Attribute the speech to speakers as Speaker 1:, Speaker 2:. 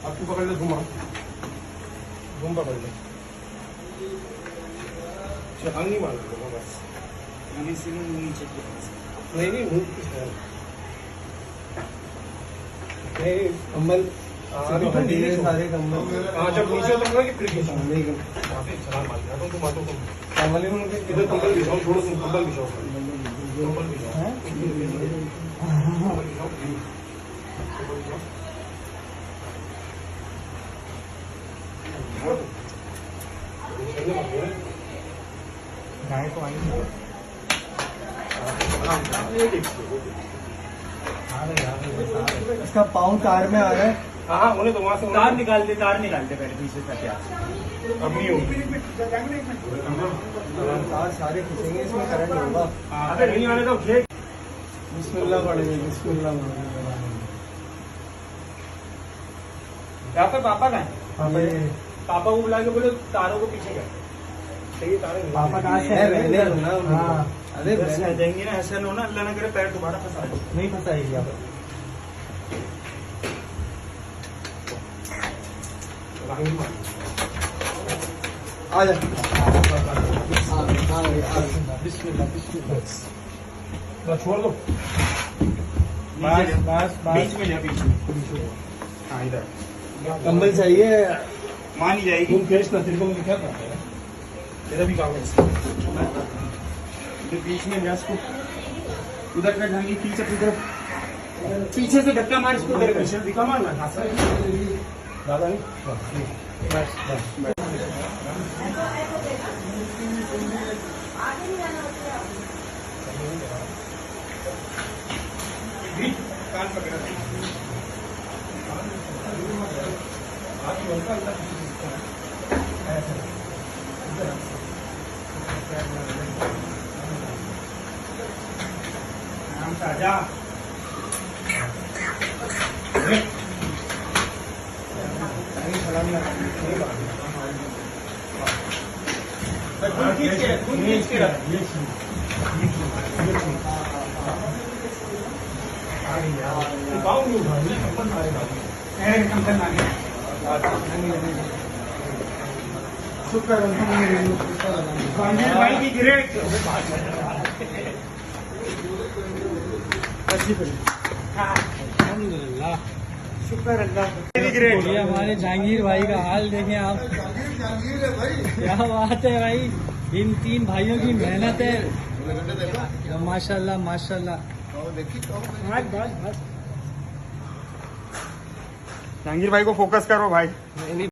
Speaker 1: आपको पकड़ ले, घुमा घूम पकड़ ले, छलांग नहीं मार बस, नीचे नहीं नहीं मुंह नहीं कम्बल सारे कम्बल जब नीचे उतरना कि फिर नहीं छलांग मार दिया तो मातो तुम कम्बल इधर कम्बल बिछाओ, छोड़ो तुम कम्बल बिछाओ, कम्बल बिछाओ गाय को आएंगे
Speaker 2: इसका पाँव तार में आ रहा है।
Speaker 1: हाँ उन्हें तो वहाँ से
Speaker 3: तार निकाल दे पहले पीछे तक यार,
Speaker 1: अब नहीं होगी
Speaker 2: तार सारे खींचेंगे, इसमें करंट होगा।
Speaker 1: अगर नहीं आने तो खेत
Speaker 2: बिस्मिल्लाह पड़ेगी, बिस्मिल्लाह पड़ेगी।
Speaker 3: यहाँ पे पापा का है,
Speaker 2: पापा
Speaker 3: को बुला के बोलो तारों को पीछे कर।
Speaker 2: पापा कहाँ से है? हाँ अरे
Speaker 3: देंगे ना, ऐसा ना अल्लाह ना करे पैर दोबारा फंसा दे।
Speaker 2: नहीं फंसाएगी आप। आ जा
Speaker 1: छोड़ दो,
Speaker 3: बीच में जा, बीच में। हाँ इधर
Speaker 2: कंबल चाहिए,
Speaker 3: मानी जाएगी।
Speaker 1: तुम केस ना तेरे को मुझे क्या करना है, तेरा भी काम है इसमें।
Speaker 3: बीच में जा, इसको उधर का ढंगी पीछे पीछे से धक्का मार इसको, उधर
Speaker 1: पीछे दिखा मारना दादा नहीं
Speaker 2: बस बस
Speaker 1: कान पकड़ा
Speaker 3: जा खींच के रख।
Speaker 2: शुक्र
Speaker 3: भाई की ग्रेट
Speaker 2: अल्हम्दुलिल्लाह,
Speaker 3: शुक्र अल्लाह की ग्रेट।
Speaker 2: ये हमारे जहांगीर भाई का हाल देखें आप, क्या बात है भाई, इन 3 भाइयों की मेहनत है, माशाल्लाह माशाल्लाह।
Speaker 3: जहांगीर भाई को फोकस करो भाई।